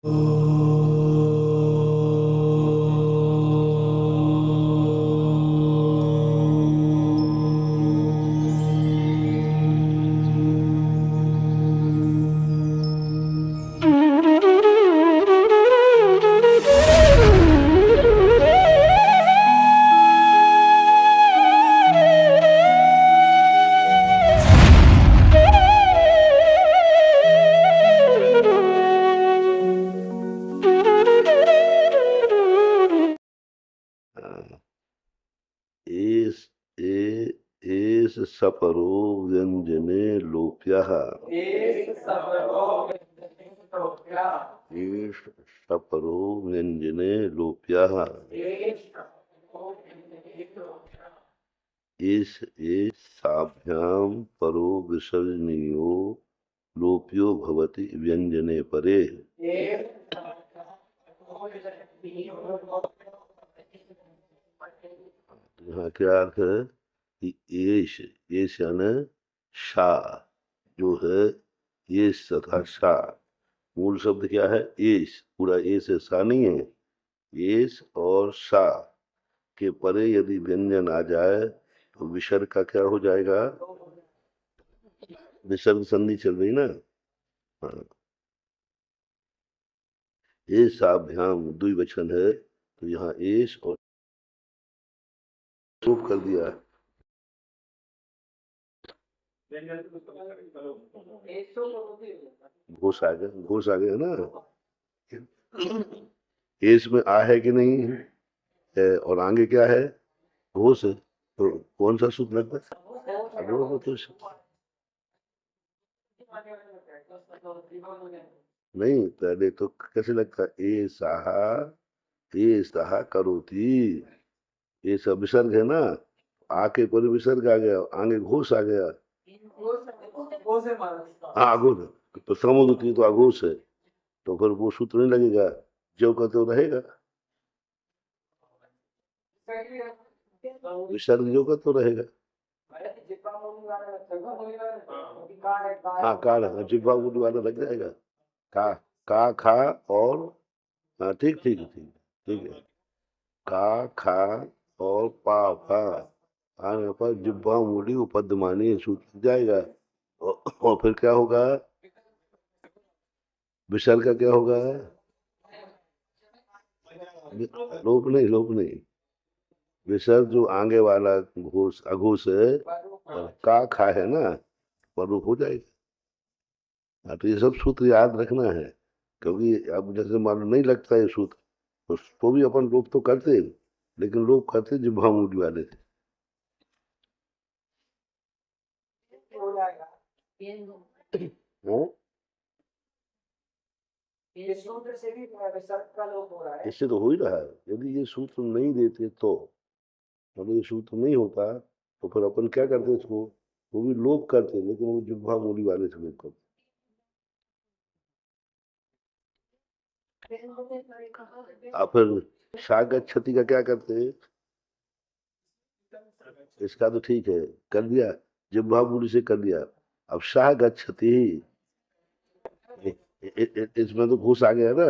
S ए एस सपरो व्यंजने लोप्यः। एस सपरो व्यंजने लोप्यः। एस साभ्यां परो विसर्जनीयो लोप्यो भवति व्यंजने परे। यहाँ क्या अर्थ है कि एश यानी शा जो है, एश तथा शा मूल शब्द क्या है? एश, पूरा एश है, सा नहीं है। एश और शा के परे यदि व्यंजन आ जाए तो विसर्ग का क्या हो जाएगा? विसर्ग संधि चल रही ना। हाँ, एशाभ्याम द्विवचन है तो यहाँ एश और लोप कर दिया है। घोष आ गया ना। एश में आ है कि नहीं है, और आगे क्या है? घोष है। तो कौन सा सूत्र लगता है? वो तो नहीं, पहले तो कैसे लगता है? ए साहा करोती, ये सब विसर्ग है ना। आके पर विसर्ग आ गया, आगे घोष आ गया। हाँ, आघोष तो समुद्र तो आघोष है, तो फिर वो सूत्र नहीं लगेगा, जो का तो रहेगा, विसर्ग जो का तो रहेगा। हाँ, काल है, जिह्वा गुड वाला लग जाएगा। का खा और, हाँ, ठीक ठीक ठीक ठीक है। का खा और पा फा आने पर जिह्वा मूली उपद्यमानी सूत्र लग जाएगा। और फिर क्या होगा? विसर्ग का क्या होगा? लोप नहीं, विसर्ग जो आगे वाला घोष अघोष है, का खा है ना, पर रूप हो जाएगा। हाँ, तो ये सब सूत्र याद रखना है, क्योंकि अब जैसे मान लो नहीं लगता है सूत्र, तो भी अपन लोप तो करते, लेकिन लोप करते जिह्वा मूली वाले थे। हाँ? इससे तो हो ही रहा है। यदि ये सूत्र नहीं देते तो, अगर ये सूत्र नहीं होता तो फिर अपन क्या करते इसको? वो भी लोप करते, लेकिन वो जिह्वा मूली वाले से लोप करते। आप फिर शाक क्षति का क्या करते? इसका तो ठीक है, कर दिया, जिह्वा मूली से कर दिया। अब शाह गच्छति, इसमें तो घुस आ गया ना।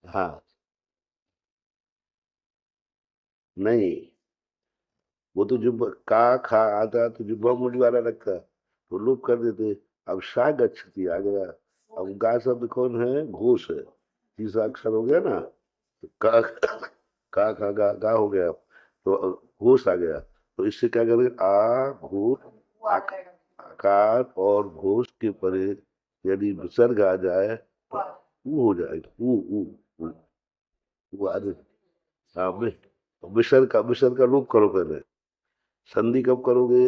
हाँ, नहीं, वो तो जिह्वा का खा आता तो जिह्वा मूली वाला लगता, तो लोप कर देते। अब शाह गच्छति आ गया। अब गा शब्द कौन है? घोष है, तीसरा अक्षर हो गया ना। तो का खा गा हो गया, तो घोष आ गया। तो इससे क्या करेंगे? आ घोष, आकार और घोष के परे यदि विसर्ग आ जाए तो ऊ हो जाएगा। ऊ ऊ आदि। हाँ, विसर्ग का लोप करो पहले। संधि कब करोगे?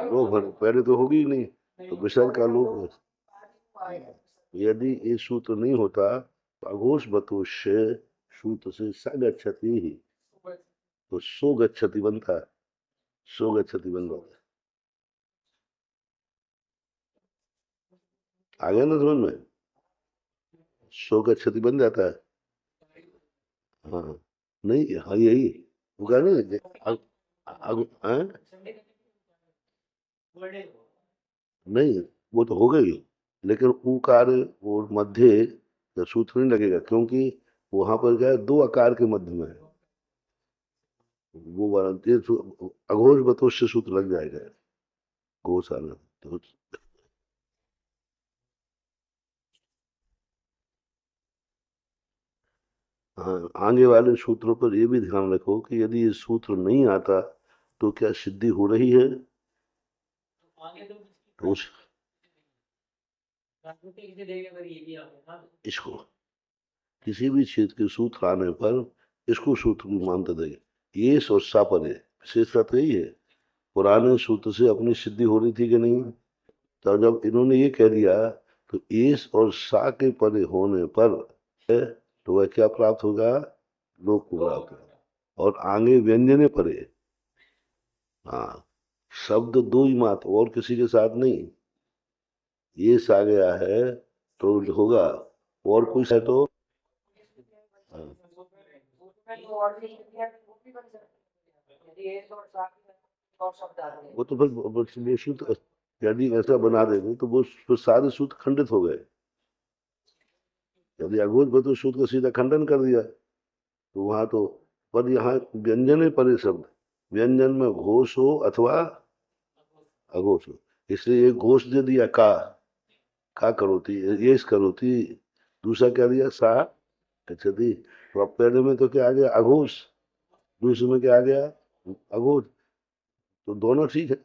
लोप पहले तो होगी ही नहीं, तो विसर्ग का लोप। यदि ये सूत्र नहीं होता तो अघोष बतोष्य सूत्र से स गच्छति ही, तो सो गच्छति बनता है, सो गच्छति बन जाता है। आ गया ना समझ में? सो गच्छति बन जाता है। हाँ, नहीं, हाँ, यही होगा नहीं। हैं? नहीं, वो तो हो गई। लेकिन ऊकार और मध्य का सूत्र नहीं लगेगा, क्योंकि वहां पर क्या है, दो आकार के मध्य में है। वो वाला अघोष बतोष से सूत्र लग जाएगा, घोष आना तो। हाँ, आगे वाले सूत्रों पर ये भी ध्यान रखो कि यदि ये सूत्र नहीं आता तो क्या सिद्धि हो रही है, तो इसको किसी भी क्षेत्र के सूत्र आने पर इसको सूत्र की मान्यता देंगे। ये और सा पर है, विशेषता तो यही है। पुराने सूत्र से अपनी सिद्धि हो रही थी कि नहीं, तो जब इन्होंने ये कह दिया तो एस और सा के परे होने पर तो वह क्या प्राप्त होगा, लोक को प्राप्त होगा। और आगे व्यंजने परे, हाँ, शब्द दो ही मात्र और किसी के साथ नहीं। ये सा गया है तो होगा, और कुछ है तो हाँ। वो तो फिर वो सूत्र यदि ऐसा बना देंगे तो वो फिर सारे सूत्र खंडित हो गए। यदि अघोष बतु सूत्र का सीधा खंडन कर दिया तो वहां तो, पर यहाँ व्यंजन है परे शब्द, व्यंजन में घोष हो अथवा अघोष हो, इसलिए एक घोष दे दिया का करोती, ये करोती। दूसरा क्या दिया सा गच्छति। तो अब पहले में तो क्या आ गया अघोष, दूसरे में क्या आ गया अघोष, तो दोनों ठीक है।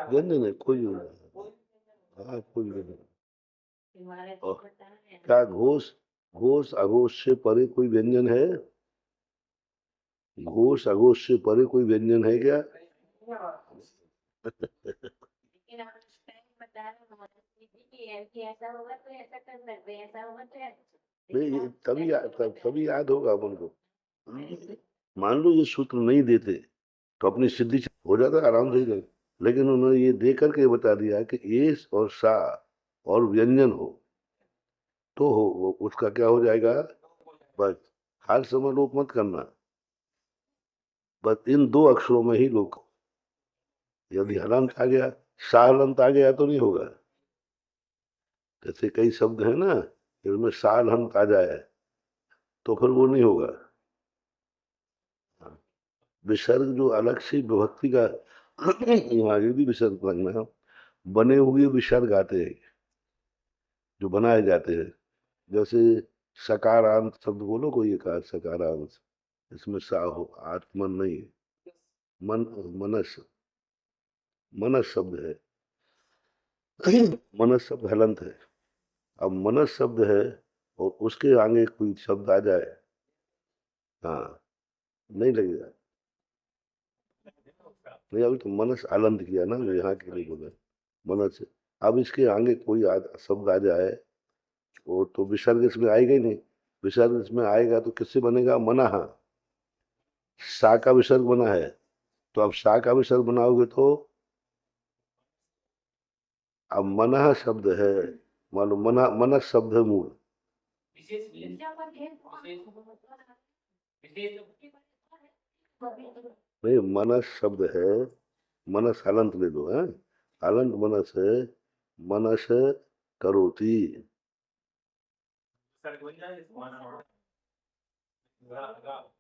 व्यंजन है कोई नहीं, हाँ कोई नहीं। और क्या घोष, घोष अघोष से परे कोई व्यंजन है, घोष अघोष से परे कोई व्यंजन है क्या? नहीं तभी याद होगा अपन को। मान लो ये सूत्र नहीं देते तो अपनी सिद्धि हो जाता आराम से ही। लेकिन उन्होंने ये दे करके बता दिया कि एस और सा और व्यंजन हो तो हो उसका क्या हो जाएगा, बस हर समय लोप मत करना, बस इन दो अक्षरों में ही लोप। यदि हलंत आ गया, सा हलंत आ गया तो नहीं होगा। जैसे कई शब्द है ना, इसमें सा हलंत आ जाए तो फिर वो नहीं होगा। हाँ, विसर्ग जो अलग से विभक्ति का वहाँ ये भी विसर्ग लगना है। बने हुए विसर्ग आते हैं जो बनाए जाते हैं, जैसे सकारांत शब्द बोलो, कोई एक आध सकारांत, इसमें सा हो, आत्मन नहीं, मन, मनस, मनस शब्द है। मनस शब्द हलंत है। अब मनस शब्द है और उसके आगे कोई शब्द आ जाए, हाँ, नहीं लगेगा। नहीं, अभी तो मनस आलंद किया ना, जो यहाँ के लिए बोले मनस। अब इसके आगे कोई शब्द आ जाए वो तो विसर्ग इसमें आएगा ही नहीं। विसर्ग इसमें आएगा तो किससे बनेगा, मना, सा का विसर्ग बना है, तो अब सा का विसर्ग बनाओगे तो अब मना शब्द है, मानो मना, मनस शब्द है मूल। नहीं, मनस शब्द है, मनस हलंत ले लो है, हलंत मनस है, मनस करोति,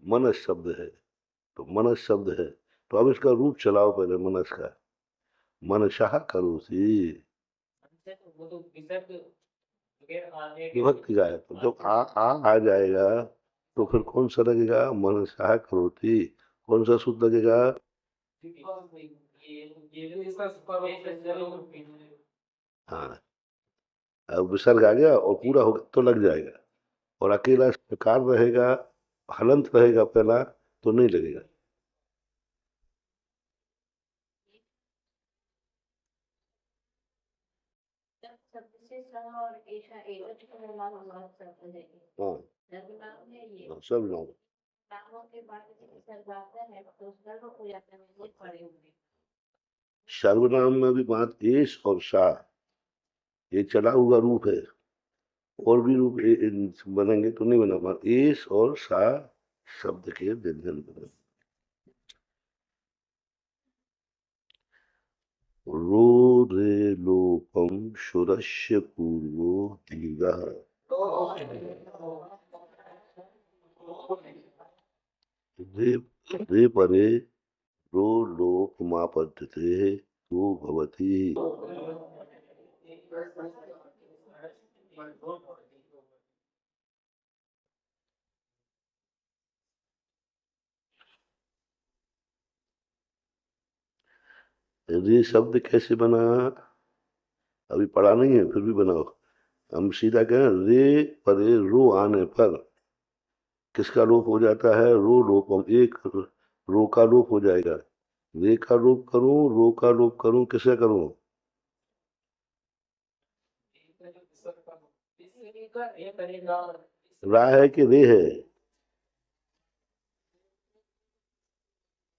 मनस शब्द है, तो मनस शब्द है तो अब इसका रूप चलाओ पहले मनस का, मनशाह करोति, विभक्ति का है तो जब आ जाएगा तो फिर कौन सा लगेगा, मनशाह करोति, कौन सा सूत्र लगेगा, हाँ। अब विसर्ग आ गया और पूरा हो गया तो लग जाएगा, और अकेला कार रहेगा, हलंत रहेगा पहला तो नहीं लगेगा। हाँ, हाँ, सब नाम। सर्वनाम में भी बात एस और सा, ये चला हुआ रूप है, और भी रूप बनेंगे तो नहीं बना पा, एस और सा शब्द के व्यंजन बने। रो रे लोपम शुरस्य पूर्वो दीर्घः। रे रे परे रो लोकमापद्यते तो भवति। रे शब्द कैसे बना? अभी पढ़ा नहीं है, फिर भी बनाओ। हम सीधा कहें रे परे रो आने पर किसका लोप हो जाता है? रो लोपम, एक रो का लोप हो जाएगा। रे का लोप करूं, रो का लोप करूं, किसे करूं? रा है कि रे है?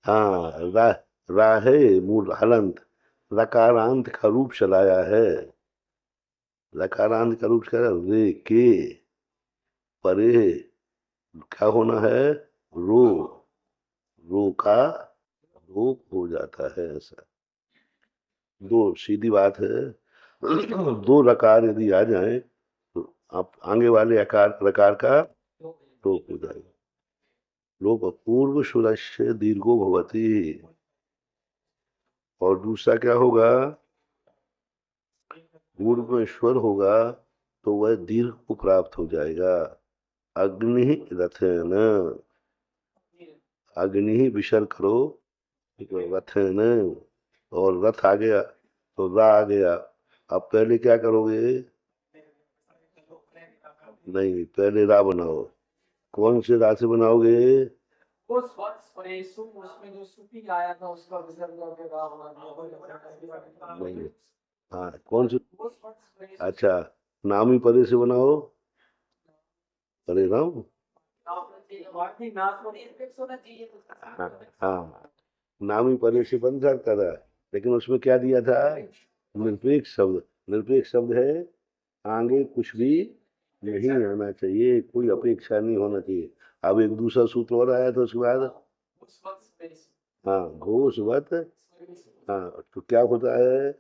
हाँ, रा रा है मूल हलंत, रकारांत का रूप चलाया है। रकारांत का रूप चलाया रे के परे क्या होना है? रो, रो का लोप हो जाता है ऐसा। दो सीधी बात है। दो रकार यदि आ जाए तो आप आगे वाले आकार प्रकार का लोप हो जाएगा। लोप पूर्व शुरस्य दीर्घो भवति। और दूसरा क्या होगा? पूर्व में स्वर होगा तो वह दीर्घ को प्राप्त हो जाएगा। अग्नि रथेन, अग्नि विसर्ग करो, रथेन, और रथ आ गया तो रा आ गया। अब पहले क्या करोगे? नहीं, पहले रा बनाओ। कौन से रा से बनाओगे? नहीं, हाँ कौन से? अच्छा, नामी परे से बनाओ। परे राम। हाँ हाँ, नामी परे से बन सकता था, लेकिन उसमें क्या दिया था? निरपेक्ष शब्द। निरपेक्ष शब्द है, आगे कुछ भी नहीं आना चाहिए, कोई अपेक्षा नहीं होना चाहिए। अब एक दूसरा सूत्र और आया था उसके बाद। हाँ, घोषवत। हाँ, तो क्या होता है?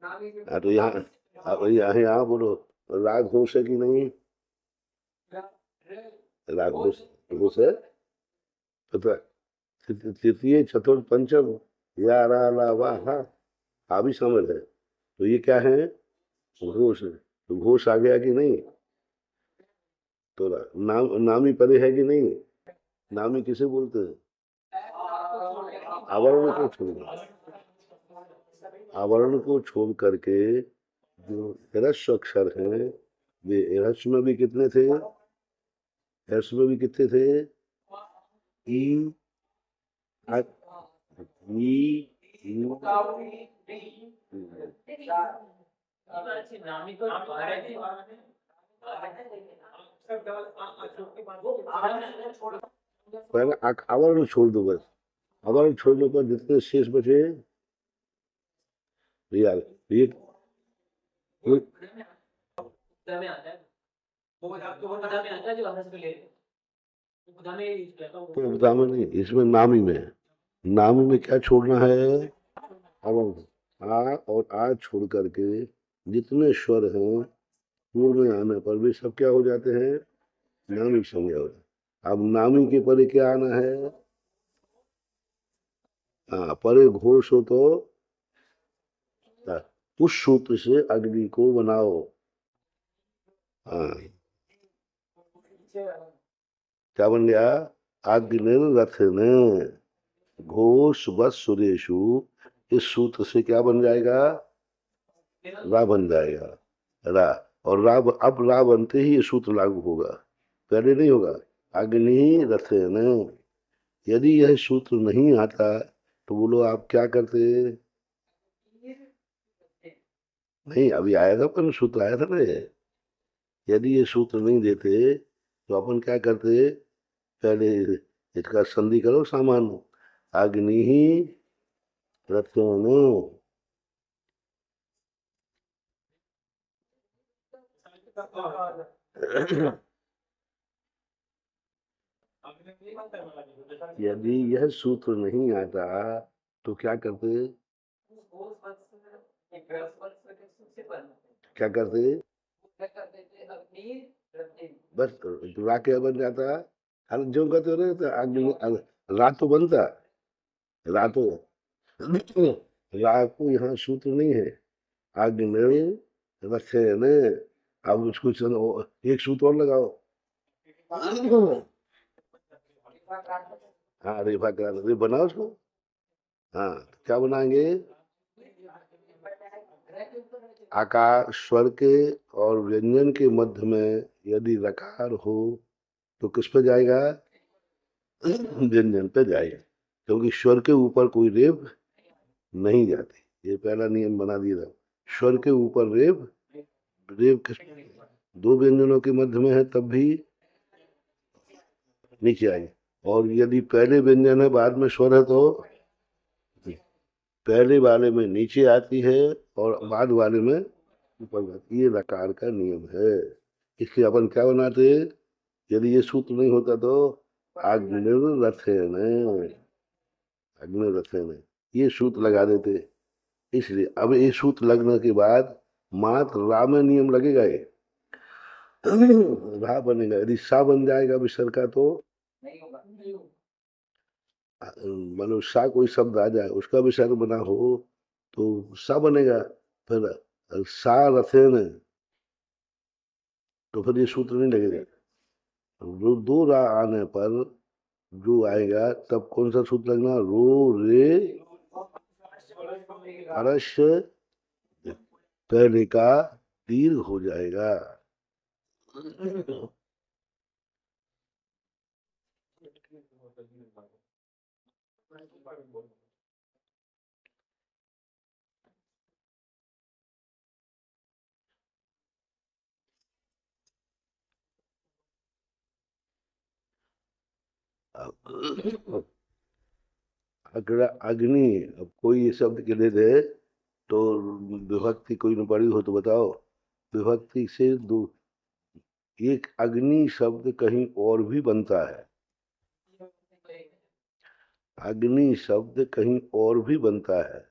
हाँ, तो यहाँ अब यहाँ बोलो, राग घोष है कि नहीं? राग घोष, घोष है। तथा तृतीय चतुर्थ पंचम या रा ला वाह हा, हा भी शामिल है। तो ये क्या है? घोष है। तो घोष आ गया कि नहीं? तो नामी परे है कि नहीं? नामी किसे बोलते हैं? आवरण को छोड़, आवरण को छोड़ करके जो ह्रस्व अक्षर हैं, वे ह्रस्व में भी कितने थे? ह्रस्व में भी कितने थे? ई, आ, ई, यू, पहले आवरण छोड़ दो बस। आवरण छोड़ने पर जितने शेष बचे, रियल, ये तो उपधा में नहीं, इसमें नामी में है। नामी में क्या छोड़ना है? आवरण। आ और आ छोड़ करके जितने स्वर हैं पूर्व में आने पर भी सब क्या हो जाते हैं? नामी संज्ञा हो जाती है। अब नामी के परे क्या आना है? हाँ, परे घोष हो तो उस सूत्र से अग्नि को बनाओ। हाँ, क्या बन गया? अग्निर्रथ ने घोष बस सुरेशु, इस सूत्र से क्या बन जाएगा? रा बन जाएगा। रा, और रा, अब रा बनते ही ये सूत्र लागू होगा, पहले नहीं होगा। अग्नि रथेन, यदि यह सूत्र नहीं आता तो बोलो आप क्या करते? नहीं, अभी आया था, पर सूत्र आया था ना ये। यदि ये सूत्र नहीं देते तो अपन क्या करते? पहले इसका संधि करो सामान्य, अग्नि ही रथेन। यदि यह सूत्र नहीं आता तो क्या करते? क्या करते? बस रा क्या बन जाता? हर जो कहते हो ना, तो रा तो बनता। रा तो रा को यहाँ सूत्र नहीं है। अग्नि रसेन। अब उसको चलो एक सूत्र और लगाओ। हाँ, रेफा करा रे बनाओ उसको। हाँ, तो क्या बनाएंगे? आकार स्वर के और व्यंजन के मध्य में यदि रकार हो तो किस पे जाएगा? व्यंजन पे जाएगा, क्योंकि स्वर के ऊपर कोई रेफ नहीं जाती। ये पहला नियम बना दिया था। स्वर के ऊपर रेफ, रेफ किस, दो व्यंजनों के मध्य में है तब भी नीचे आएगी। और यदि पहले व्यंजन है बाद में स्वर है तो पहले वाले में नीचे आती है और बाद वाले में ऊपर जाती है। ये लकार का नियम है। इसलिए अपन क्या बनाते? यदि ये सूत्र नहीं होता तो अग्निरथेन, अग्निरथेन ये सूत्र लगा देते। इसलिए अब ये सूत्र लगने के बाद मात्र रा में नियम लगेगा। ये रा बनेगा। यदि सा बन जाएगा विसर्ग का तो मतलब सा कोई शब्द आ जाए उसका विसर्ग बना हो तो सा बनेगा। फिर सा रथेन, तो फिर ये सूत्र नहीं लगेगा। जो दो रा आने पर जो आएगा तब कौन सा सूत्र लगना? रो रे अरस्य, पहले का दीर्घ हो जाएगा। अग्र अग्नि, अब कोई ये शब्द के दे दे तो विभक्ति कोई न पड़ी हो तो बताओ। विभक्ति से दो, एक अग्नि शब्द कहीं और भी बनता है। अग्नि शब्द कहीं और भी बनता है।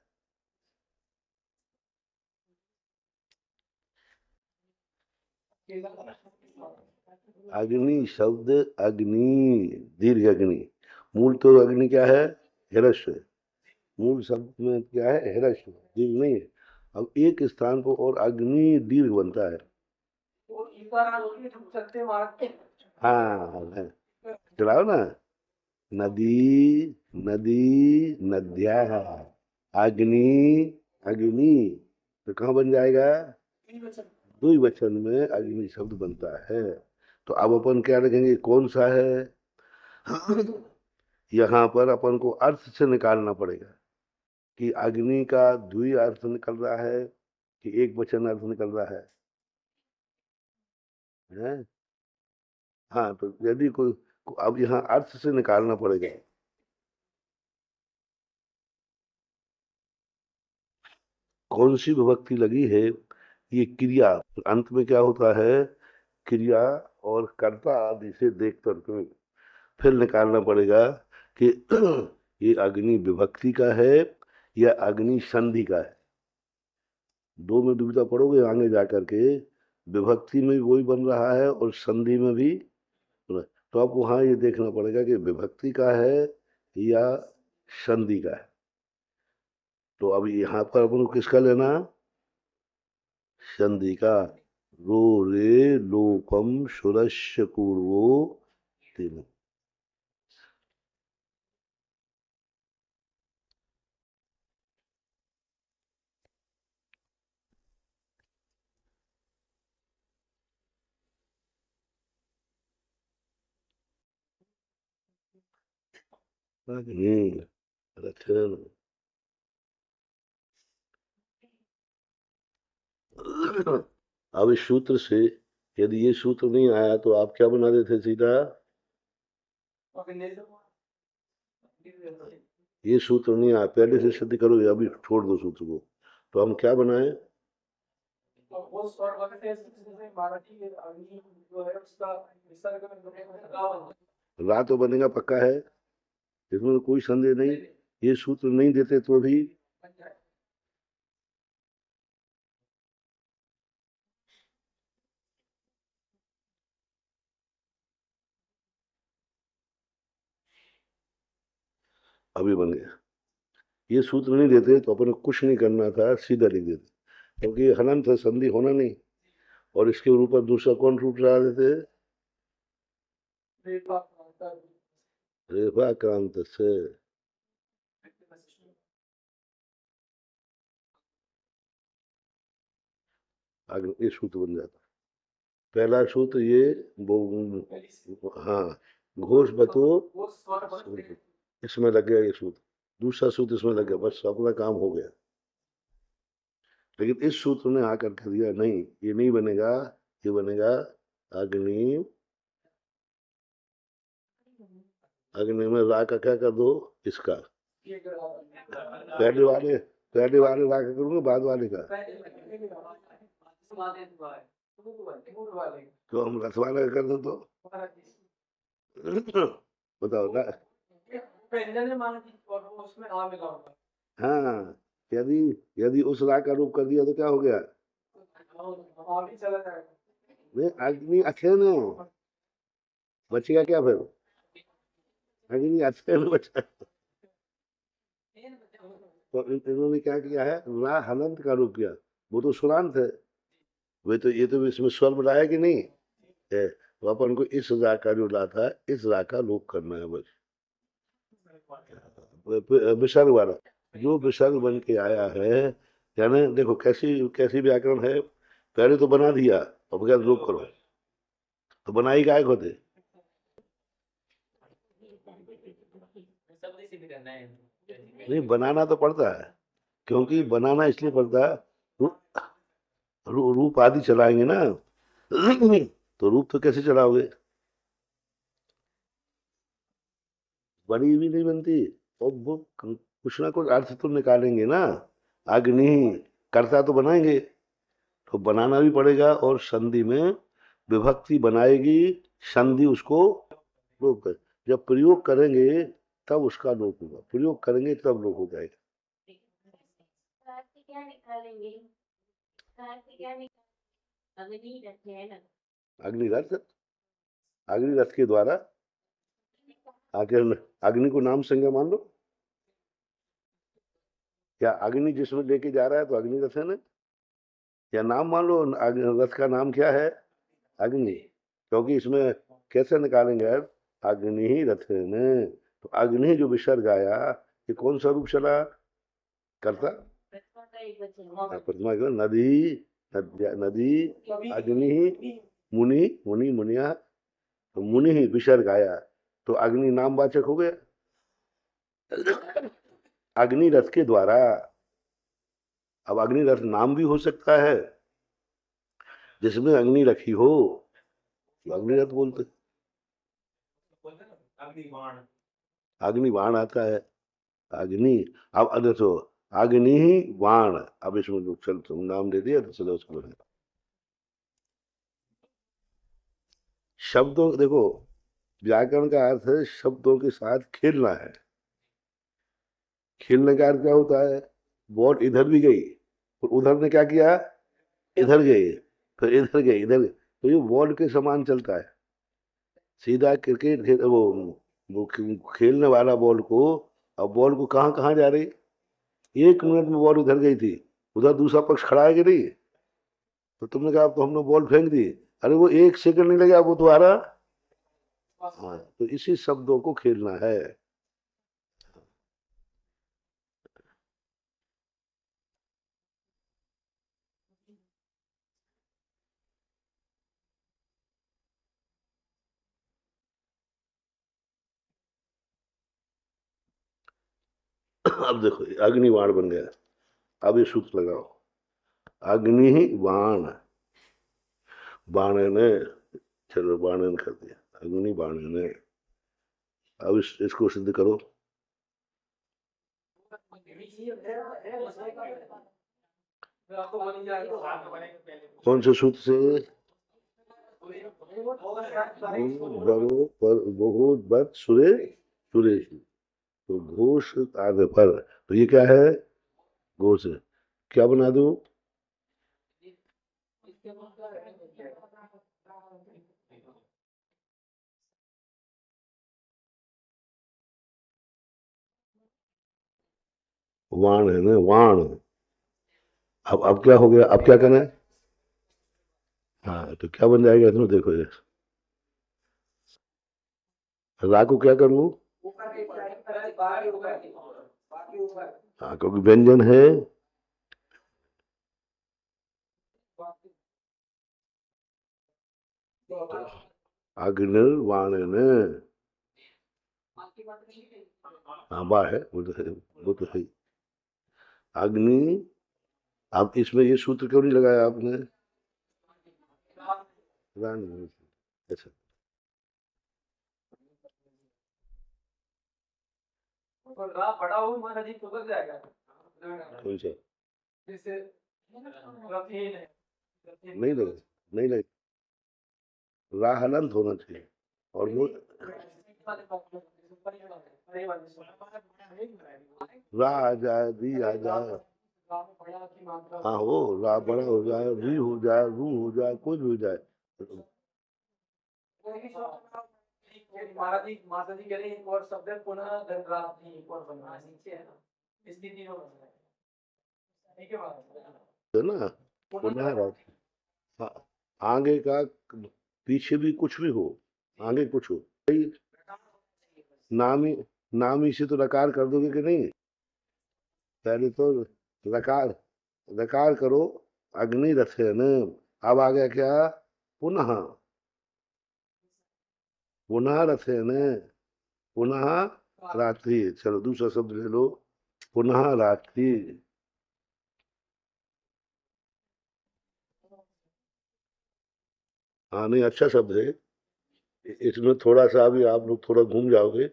अग्नि शब्द, अग्नि दीर्घ अग्नि, मूल तो अग्नि क्या है? हिरस्व। मूल शब्द में क्या है? हिरस्व, दीर्घ नहीं है। अब एक स्थान पर और अग्नि दीर्घ बनता है। हाँ है। चलाओ ना। नदी, नदी, नद्या, अग्नि, अग्नि, तो कहाँ बन जाएगा? द्विवचन में अग्नि शब्द बनता है। तो अब अपन क्या रखेंगे? कौन सा है? यहाँ पर अपन को अर्थ से निकालना पड़ेगा कि अग्नि का द्वि अर्थ निकल रहा है कि एक वचन अर्थ निकल रहा है? हाँ, तो यदि कोई, अब यहाँ अर्थ से निकालना पड़ेगा। कौन सी विभक्ति लगी है? ये क्रिया, अंत में क्या होता है? क्रिया और कर्ता आदि से देख करके फिर निकालना पड़ेगा कि ये अग्नि विभक्ति का है या अग्नि संधि का है। दो में दुविधा पड़ोगे आगे जा करके। विभक्ति में भी वही बन रहा है और संधि में भी। तो अब वहां ये देखना पड़ेगा कि विभक्ति का है या संधि का है। तो अब यहाँ पर अपन को किसका लेना? संधि का। रो रे लोपम सुरस्य पूर्वो तीन। अग्नि रथन। अब इस सूत्र से यदि ये सूत्र नहीं आया तो आप क्या बना देते सीधा? ये सूत्र नहीं आया, पहले से सिद्ध करो या अभी छोड़ दो सूत्र को। तो हम क्या बनाए? रा तो बनेगा पक्का है, इसमें तो कोई संदेह नहीं। ये सूत्र नहीं देते तो भी अभी बन गया। ये सूत्र नहीं देते तो अपन को कुछ नहीं करना था, सीधा लिख देते, क्योंकि ये हलन था, संधि होना नहीं। और इसके ऊपर दूसरा कौन रूप लगा देते? रेफा क्रांत से। आगे ये सूत्र बन जाता। पहला सूत्र ये वो, हाँ, घोष बतो, इसमें लग गया ये सूत्र। दूसरा सूत्र इसमें लग गया, बस अपना काम हो गया। लेकिन इस सूत्र ने आकर कह दिया नहीं, ये नहीं बनेगा, ये बनेगा अग्नि। अग्नि में रा का क्या कर दो? इसका पहले वाले, पहले वाले रा का करूंगा, बाद वाले का तो हम रथ वाले का कर दो तो बताओ ना। हाँ, यदि यदि उस रा का रूप कर दिया तो क्या हो गया? नहीं, अग्नि अच्छे ने बचेगा क्या फिर? अग्नि अच्छे में बचा। तो इन्होंने क्या किया है, रा हलंत का रूप किया। वो तो सुरांत है, वे तो ये तो इसमें स्वर बनाया कि नहीं है। तो अपन को इस रा का जो ला था, इस रा का लोप करना है बस। विसर्ग वाला जो विसर्ग बन के आया है, यानी देखो कैसी कैसी व्याकरण है। पहले तो बना दिया और बगैर लोप करो, तो बनाई गायक होते। नहीं, बनाना तो पड़ता है, क्योंकि बनाना इसलिए पड़ता है, रूप आदि चलाएंगे ना। तो रूप तो कैसे चलाओगे? बड़ी भी नहीं बनती। और वो कुछ ना कुछ अर्थ तो निकालेंगे ना। अग्नि कर्ता तो बनाएंगे, तो बनाना भी पड़ेगा, और संधि में विभक्ति बनाएगी, संधि उसको लोप कर। जब प्रयोग करेंगे तब उसका लोप होगा, प्रयोग करेंगे तब लोप हो जाएगा। अग्निरथ, अग्निरथ के द्वारा आगे अग्नि को नाम संज्ञा मान लो। क्या अग्नि जिसमें लेके जा रहा है तो अग्निरथ है ना? या नाम मान लो, रथ का नाम क्या है? अग्नि। क्योंकि इसमें कैसे निकालेंगे यार? अग्नि ही रथ ने। तो अग्नि जो विसर्ग आया, ये कौन सा रूप चला? करता। प्रतिमा क्यों? नदी, नदी, अग्नि, मुनि, मुनि मुनिया। तो मुनि ही विसर्ग आया, तो अग्नि नामवाचक हो गया। अग्निरथ के द्वारा। अब अग्निरथ नाम भी हो सकता है, जिसमें अग्नि रखी हो तो अग्निरथ बोलते। अग्नि बाण आता है। अग्नि, अब देखो, अग्नि ही बाण। अब इसमें जो चल तुम नाम दे दिया तो चलो उसको बोले। शब्दों देखो, व्याकरण का अर्थ है शब्दों के साथ खेलना है। खेलने का अर्थ क्या होता है? बॉल इधर भी गई और उधर ने क्या किया? इधर गई, फिर इधर गई, इधर गई। तो ये बॉल के समान चलता है। सीधा क्रिकेट खेल वो खेलने वाला बॉल को, अब बॉल को कहाँ कहाँ जा रही? 1 मिनट में बॉल उधर गई थी, उधर दूसरा पक्ष खड़ा है कि नहीं? तो तुमने कहा अब तो हमने बॉल फेंक दी, अरे वो 1 सेकंड नहीं लगा, वो तुम्हारा। हाँ, तो इसी शब्दों को खेलना है। अब देखो अग्निबाण बन गया। अब ये सूत्र लगाओ, अग्नि बाण, बाण ने, चलो बाण ने कर दिया, अग्नि बाण ने। अब इसको सिद्ध करो। कौन से सूत्र से? बरो पर बहुत बद सुरे सुरेश। तो घोष आगे पर, तो ये क्या है? घोष। क्या बना दूं? वाण है ना, वाण। अब क्या हो गया, अब क्या करना है? हाँ, तो क्या बन जाएगा इसमें, देखो ये। रा को क्या करूं? हाँ, क्योंकि व्यंजन है। अग्निर्वाणेन। हाँ, बा है, वो तो है, वो तो है। अग्नि। आप इसमें ये सूत्र क्यों नहीं लगाया आपने? रान। अच्छा। कौन सा? नहीं लगे, नहीं लगे। रा हलंत होना चाहिए। और वो रा आ जाए, री आ जाए। हाँ, हो रा बड़ा हो जाए, री हो जाए, रू हो जाए, कुछ भी हो जाए। है ना? पुनः रात्रि। हाँ, आगे का, पीछे भी कुछ भी हो, आगे कुछ हो, भाई। नामी, नामी से तो रकार कर दोगे कि नहीं? पहले तो रकार, रकार करो। अग्नि रथेन। अब आ गया क्या? पुनः। पुनः रथेन। पुनः रात्रि। चलो दूसरा शब्द ले लो। पुनः रात्रि। हाँ, नहीं, अच्छा शब्द है। इसमें थोड़ा सा अभी आप लोग थोड़ा घूम जाओगे।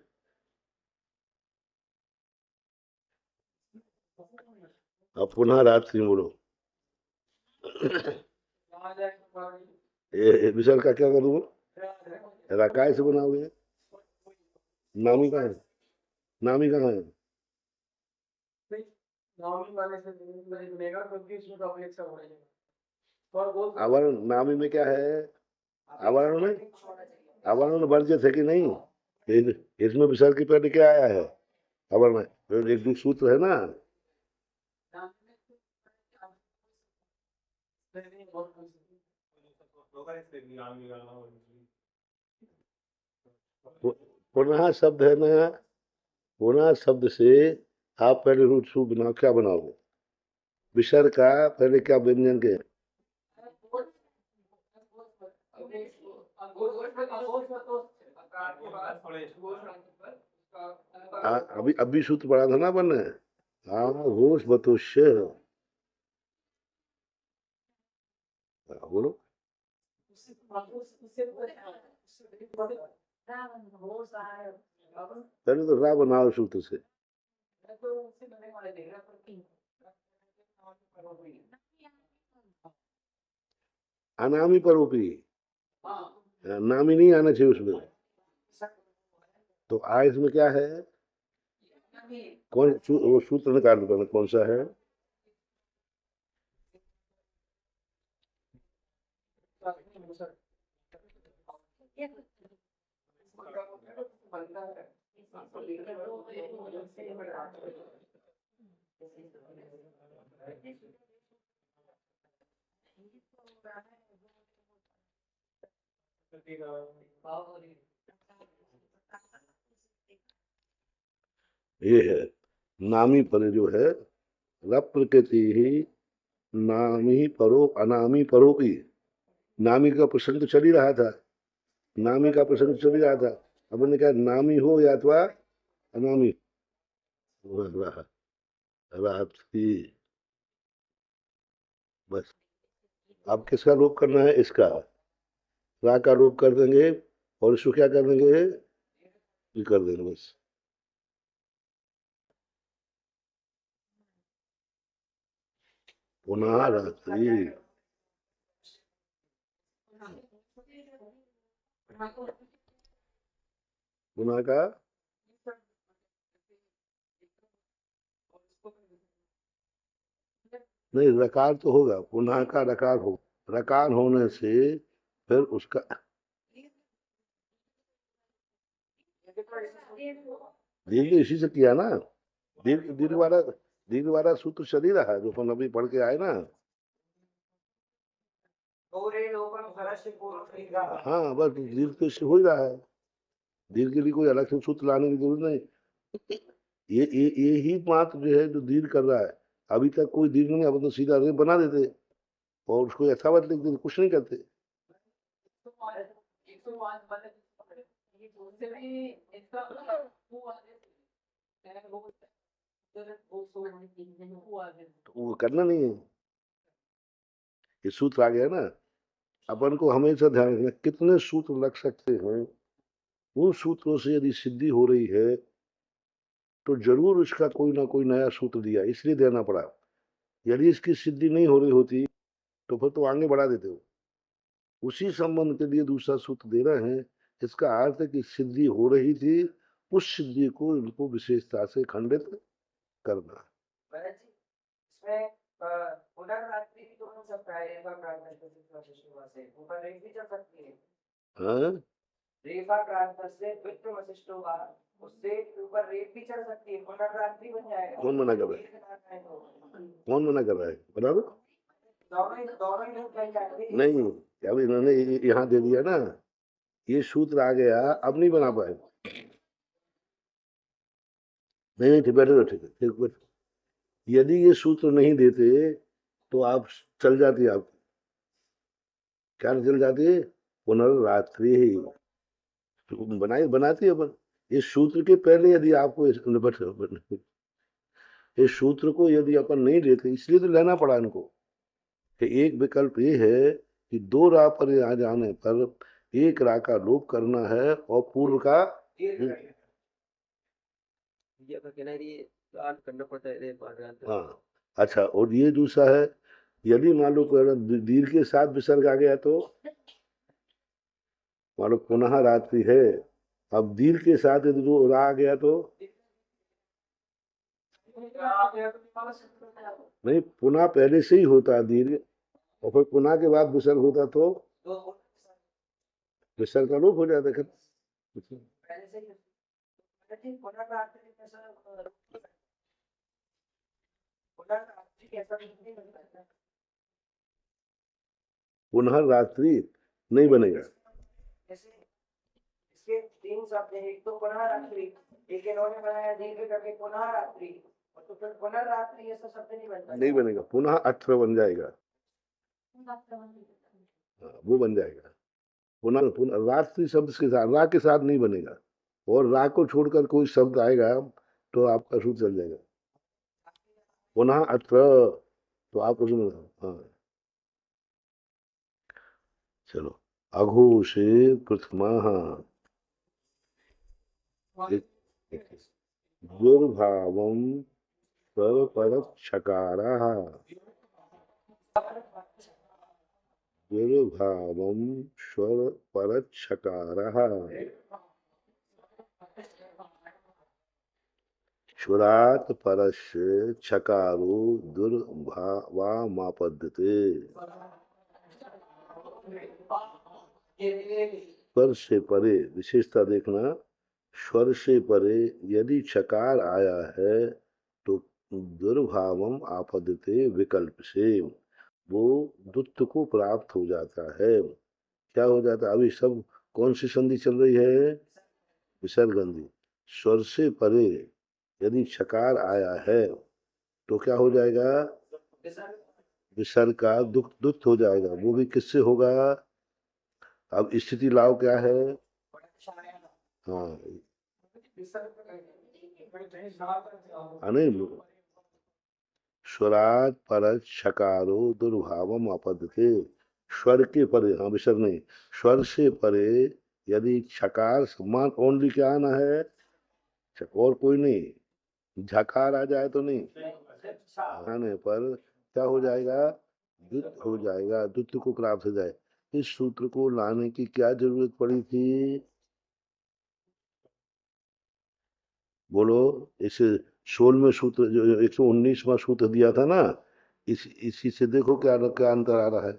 अब पुनः रात्रि बोलो। ये विशाल का क्या करूँ? रकाय से बनाओगे? नामी कहाँ है? नामी कहाँ है? आवरण नामी में क्या है? आवरण में, आवरण वर्जित है कि नहीं? इसमें विसर्ग के पहले क्या आया है? आवरण। तो एक दो सूत्र है ना। पुनः शब्द है ना। पुनः शब्द से आप पहले रूट सू बनाओ, क्या बनाओगे? विसर्ग का पहले क्या व्यंजन के? अभी अभी सूत्र पढ़ा था ना अपन ने। हाँ, घोष बतुष्य। बोलो। पहले तो रा बनाओ सूत्र से। अनामी परोपी। नामी नहीं आना चाहिए उसमें। तो आ इसमें क्या है? वो सूत्र निकाल दो, कौन सा है? ये है नामी पर जो है, रप प्रकृति ही। नामी परो अनामी परोपी। नामी का प्रसंग तो चल ही रहा था। नामी का प्रसंग चल ही रहा था। अब मैंने कहा नामी हो या अथवा अनामी। रात्रि। बस। अब किसका लोप करना है? इसका। रा का लोप कर देंगे। और इसको क्या कर देंगे? ये कर देंगे बस। पुनः रात्रि। पुनः का नहीं, रकार तो होगा, पुनः का रकार हो, रकार होने से फिर उसका दीर्घ इसी से किया ना, दीर्घ वाला सूत्र चल ही रहा है जो अपन अभी पढ़ के आए ना। हाँ बस दीर्घ तो इससे हो ही रहा है, दीर्घ के लिए कोई अलग से सूत्र लाने की जरूरत नहीं। ये ही मात्र जो है जो दीर्घ कर रहा है, अभी तक कोई दीर्घ नहीं, अब तो सीधा रे बना देते और उसको यथावत लिख देते, कुछ नहीं करते। तो वो करना नहीं है, ये सूत्र आ गया ना। अपन को हमेशा ध्यान रखना कितने सूत्र लग सकते हैं, उन सूत्रों से यदि सिद्धि हो रही है तो जरूर उसका कोई ना कोई नया सूत्र दिया, इसलिए देना पड़ा। यदि इसकी सिद्धि नहीं हो रही होती तो फिर तो आगे बढ़ा देते हो, उसी संबंध के लिए दूसरा सूत्र दे रहे हैं। इसका अर्थ है कि सिद्धि हो रही थी, उस सिद्धि को इनको विशेषता से खंडित करना। हाँ रेफा ट्रांसफर से वित्त वशिष्ठ होगा, उससे ऊपर रेत भी चढ़ सकती है, पुनर्रात्रि बन जाएगा। कौन मना कर रहा है, कौन मना कर रहा है, बता दो। दोनों ही बन जाएंगे। नहीं, अब इन्होंने यहाँ दे दिया ना, ये सूत्र आ गया, अब नहीं बना पाए। नहीं ठीक, बैठे ठीक है, ठीक बैठो। यदि ये सूत्र नहीं देते तो आप चल जाती, आप क्या चल जाती, पुनर्रात्रि ही बनाती है अपन। इस सूत्र के पहले यदि आपको इस सूत्र को यदि अपन नहीं लेते, इसलिए तो लेना पड़ा इनको कि एक विकल्प ये है कि दो राह पर आ जाने पर एक राह का लोप करना है और पूर्व का करना पड़ता है। हाँ अच्छा, और ये दूसरा है, यदि मान लो दीर्घ के साथ विसर्ग आ गया तो, मान लो पुनः रात्रि है, अब दीर्घ के साथ यदि राह आ गया तो नहीं, पुनः पहले से ही होता है दीर्घ, और फिर पुनः के बाद विसर्ग होता तो विसर्ग का लोप हो जाता है। पुनः रात्रि नहीं बनेगा। इसके तीन शब्द हैं, एक तो पुनः रात्रि, एक इन्होंने बनाया दीर्घ करके पुनः रात्रि, और तो फिर पुनर्रात्रि ऐसा शब्द नहीं बनता, नहीं बनेगा, पुनः अत्र बन जाएगा। हाँ, वो बन जाएगा। पुनः पुनः रात्रि शब्द के साथ, रा के साथ नहीं बनेगा, और रा को छोड़कर कोई शब्द आएगा तो आपका सूत्र चल जाएगा। पुनः अत्र तो आप उसमें हाँ चलो, अघोषे प्रथमा दुर्भावम स्वरपरच्छकाराः, दुर्भावम स्वरपरच्छकाराः, क्षुरात् परस्य छकारो दुर्भावामापद्यते। स्वर से परे विशेषता देखना, स्वर से परे यदि छकार आया है तो दुर्भावम आपद्यते विकल्प से वो दुत्व को प्राप्त हो जाता है। क्या हो जाता है, अभी सब कौन सी संधि चल रही है, विसर्गंधि। स्वर से परे यदि छकार आया है तो क्या हो जाएगा, विसर्ग का दुख हो जाएगा, वो भी किससे होगा। अब स्थिति लाओ क्या है, हाँ नहीं, स्वरात पर छकारो दुर्भावम आपद्यते, स्वर के परे, हाँ विसर्ग नहीं, स्वर से परे यदि छकार समान ओनली क्या आना है, और कोई नहीं, झकार आ जाए तो नहीं, आने पर क्या हो जाएगा, द्वित हो जाएगा, द्वित को प्राप्त हो जाए। इस सूत्र को लाने की क्या जरूरत पड़ी थी? बोलो। इस 16वें सूत्र जो 119वां सूत्र दिया था ना, इसी से देखो क्या क्या अंतर आ रहा है।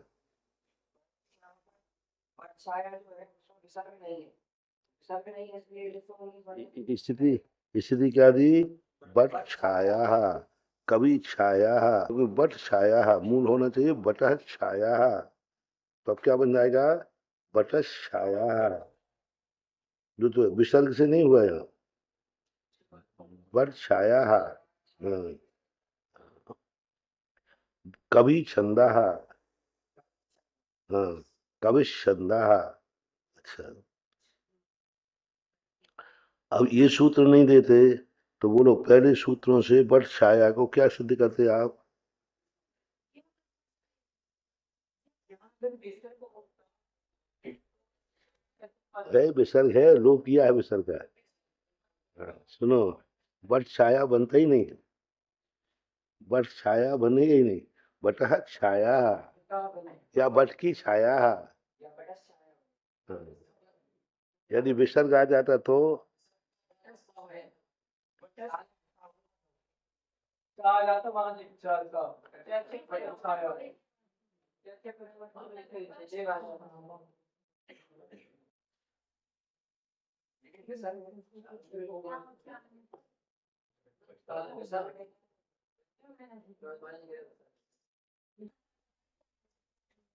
और छाया जो है उसमें विसर्ग नहीं है, विसर्ग नहीं है इसलिए 119 स्थिति स्थिति क्या दी? बट छाया, कवि छाया, बट छाया मूल होना चाहिए बटह छाया, तो अब क्या बन जाएगा? बटह छाया, जो तो विसर्ग से नहीं हुआ यहाँ, बट छाया। हाँ। कवि छंदा, हाँ, कवि छंदा। अच्छा, अब ये सूत्र नहीं देते तो बोलो पहले सूत्रों से बट छाया को क्या सिद्ध करते आप? है विसर्ग है, लोप किया है विसर्ग का। हाँ, सुनो, बट छाया बनता ही नहीं, बट छाया बनेगा ही नहीं, बटह छाया या बट की छाया। हाँ, यदि विसर्ग आ जाता तो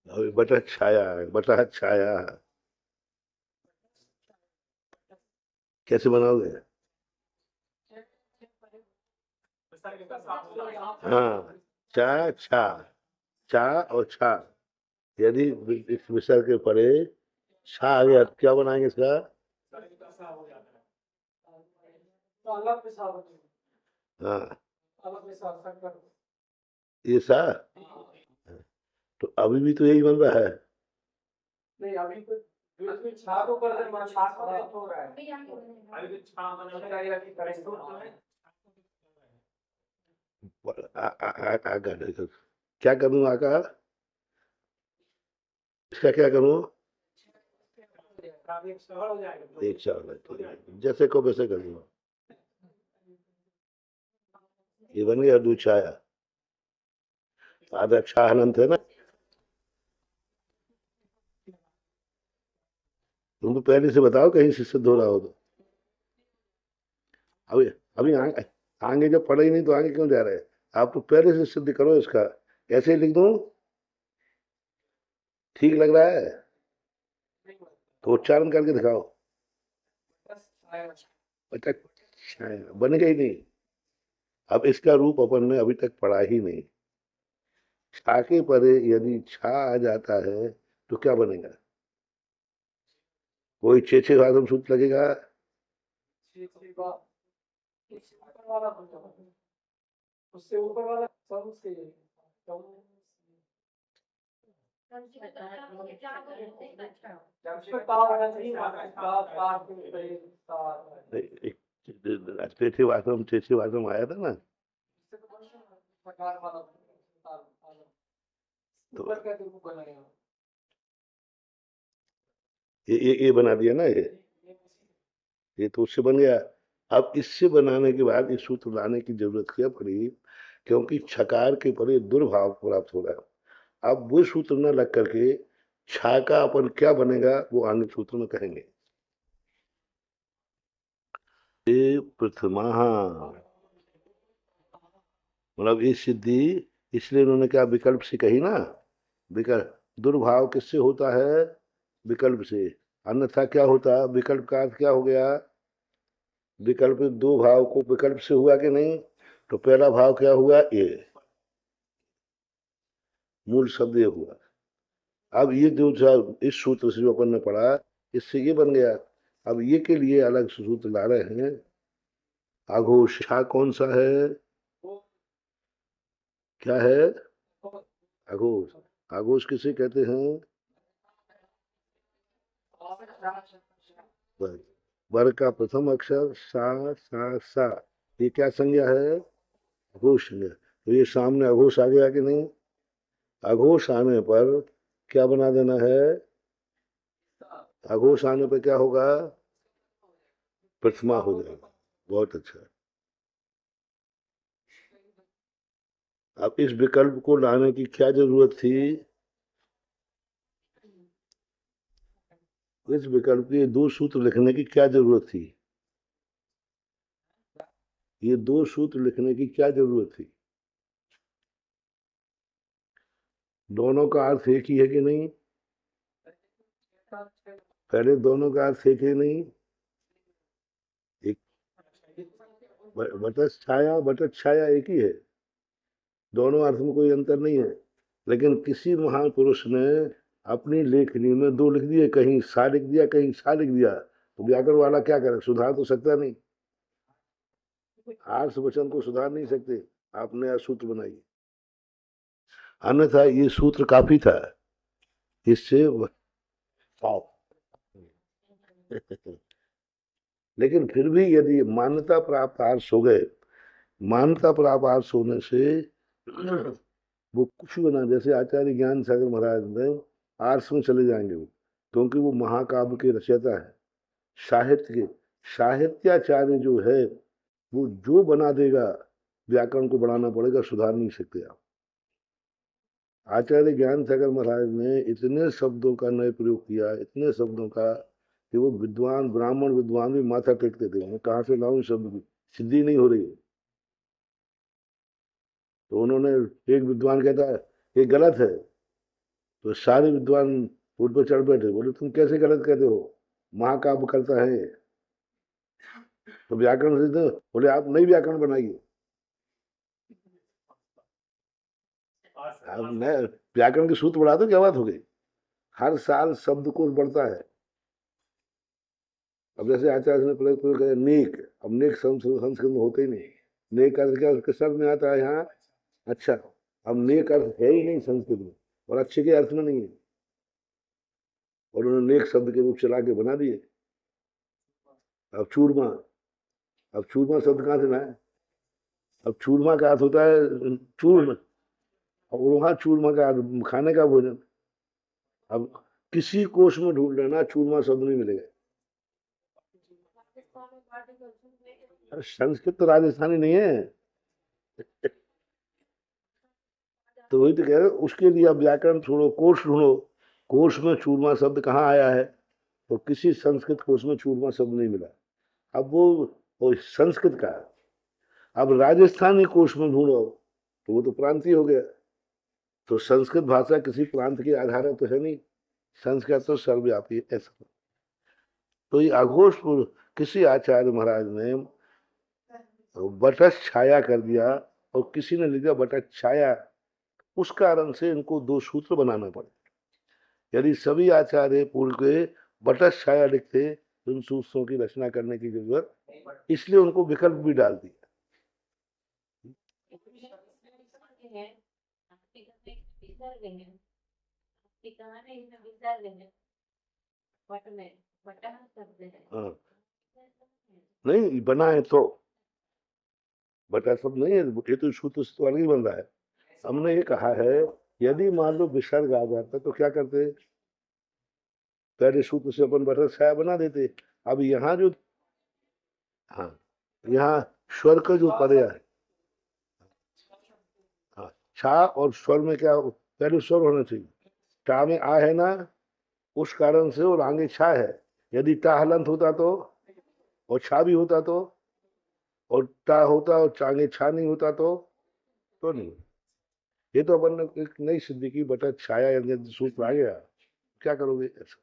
अभी बटह छाया, बटह छाया कैसे बनाओगे? हाँ, चा छा, चा और छा, यदि इस विसर्ग के परे छा आ गया तो क्या बनाएंगे इसका? हाँ, ये सा, तो अभी भी तो यही बन रहा है। नहीं अभी तो अभी छा तो कर दे, छा हो रहा है अभी तो छा बना चाहिए अभी करेंगे। आगा देखो क्या करूँ, आगा इसका क्या करूँ? एक चावल जैसे को वैसे करूँ। ये बन गया दूध छाया, आधा छा अनंत है ना। तुम तो पहले से बताओ कहीं से सिद्ध हो रहा हो तो। अभी अभी आगे जब पढ़े ही नहीं तो आगे क्यों जा रहे हैं? आप तो पहले से सिद्ध करो इसका। ऐसे ही लिख दूं? ठीक लग रहा है तो उच्चारण करके दिखाओ। अच्छा, छाया बनेगा ही नहीं। अब इसका रूप अपन ने अभी तक पढ़ा ही नहीं। छा के परे यदि छा आ जाता है तो क्या बनेगा? कोई छे छे आगम सूत्र लगेगा? उससे ऊपर वाला सबसे छे वासम आया था ना, तो ये बना दिया ना, ये तो उससे बन गया। अब इससे बनाने के बाद इस सूत्र लाने की जरूरत क्या पड़ी? क्योंकि छकार के परे दुर्भाव प्राप्त हो रहा है। अब वो सूत्र न लग करके छा का अपन क्या बनेगा वो आगे सूत्र में कहेंगे। ये प्रथमा, मतलब ये सिद्धि इसलिए उन्होंने क्या विकल्प से कही ना। विकल्प दुर्भाव किससे होता है? विकल्प से। अन्यथा क्या होता? विकल्प का अर्थ क्या हो गया? विकल्प दो भाव को विकल्प से हुआ कि नहीं? तो पहला भाव क्या हुआ? ये मूल शब्द ये हुआ। अब ये जो इस सूत्र से जो अपन ने पढ़ा, इससे ये बन गया। अब ये के लिए अलग सूत्र ला रहे हैं। आघोष कौन सा है? क्या है? आघोष। आघोष किसे कहते हैं? वर। वर का प्रथम अक्षर सा। ये क्या संज्ञा है? अघोष संज्ञा। तो ये सामने अघोष आ गया कि नहीं? अघोष आने पर क्या बना देना है? अघोष आने पे क्या होगा? प्रथमा हो जाएगा। बहुत अच्छा। अब इस विकल्प को लाने की क्या जरूरत थी? इस विकल्प के दो सूत्र लिखने की क्या जरूरत थी? ये दो सूत्र लिखने की क्या जरूरत थी? दोनों का अर्थ एक ही है कि नहीं? पहले दोनों का अर्थ एक है नहीं? एक बटस छाया एक ही है। दोनों अर्थ में कोई अंतर नहीं है। लेकिन किसी महान पुरुष ने अपनी लेखनी में दो लिख दिए, कहीं सा लिख दिया, कहीं सा लिख दिया, तो व्याकरण वाला क्या करे? सुधार तो सकता नहीं। आर्ष वचन को सुधार नहीं सकते। आप नया सूत्र बनाइए। अन्यथा ये सूत्र काफी था। इससे लेकिन फिर भी यदि मान्यता प्राप्त आर्ष हो गए, मान्यता प्राप्त आर्ष होने से वो कुछ भी बना, जैसे आचार्य ज्ञान सागर महाराज ने आर्ष में चले जाएंगे वो, क्योंकि वो महाकाव्य के रचयिता है, साहित्य के साहित्याचार्य जो है, वो जो बना देगा व्याकरण को बढ़ाना पड़ेगा, सुधार नहीं सकते आप। आचार्य ज्ञान सागर महाराज ने इतने शब्दों का नए प्रयोग किया, इतने शब्दों का, कि वो विद्वान ब्राह्मण विद्वान भी माथा टेकते थे, मैं कहाँ से लाऊं शब्द की सिद्धि नहीं हो रही है। तो उन्होंने, एक विद्वान कहता है ये गलत है, तो सारे विद्वान उठ पर चढ़ बैठे, बोले तुम कैसे गलत कहते हो, महाकाव्य करता है। तो व्याकरण से तो बोले आप नई व्याकरण बनाइए। अब नए व्याकरण की सूत्र बढ़ा दो, क्या बात हो गई? हर साल शब्दकोश बढ़ता है। अब जैसे आचार्य ने प्रयोग करे नेक, अब नेक संस्कृत में होते ही नहीं। नेक अर्थ क्या उसके शब्द में आता है यहाँ? अच्छा। अब नेक अर्थ है ही नहीं संस्कृत में, और अच्छे के अर्थ में नहीं है, और उन्होंने नेक शब्द के रूप चला के बना दिए। अब चूरमा, अब चूरमा शब्द कहाँ से लाए? अब चूरमा का अर्थ होता है चूर्ण, और वहाँ चूरमा का अर्थ खाने का भोजन। अब किसी कोश में ढूंढ लेना, चूरमा शब्द नहीं मिलेगा। संस्कृत तो राजस्थानी नहीं है। तो वही तो कह रहे, उसके लिए अब व्याकरण छोड़ो, कोश ढूंढो। कोश में चूरमा शब्द कहाँ आया है? तो किसी संस्कृत कोश में चूरमा शब्द नहीं मिला। अब वो संस्कृत का, अब राजस्थानी कोश में ढूंढो तो वो तो प्रांतीय हो गया। तो संस्कृत भाषा किसी प्रांत के आधार तो है नहीं, संस्कृत तो सर्वव्यापी है ऐसा। तो ये अघोष किसी आचार्य महाराज ने बटस छाया कर दिया, और किसी ने लिख दिया बटस छाया, उस कारण से इनको दो सूत्र बनाना पड़े। यदि सभी आचार्य पूर्व के बटस छाया लिखते तो इन सूत्रों की रचना करने की जरूरत, इसलिए उनको विकल्प भी डाल दिया। हाँ, नहीं बनाए तो बटा सब नहीं है, ये तो सूत्र तो अलग ही बन रहा है। हमने ये कहा है, यदि मान लो विसर्ग आ जाता तो क्या करते? पहले सूत्र से अपन बटा छाया बना देते। अब यहाँ जो, हाँ, यहाँ स्वर का जो पद है, हाँ, छा और स्वर में क्या, पहले स्वर होना चाहिए। टा में आ है ना, उस कारण से, और आगे छा है। यदि टा हलंत होता तो, और छा भी होता तो, और टा होता और आगे छा नहीं होता तो नहीं। ये तो अपन ने एक नई सिद्धि की, बटा छाया सूत्र आ गया, क्या करोगे ऐसा?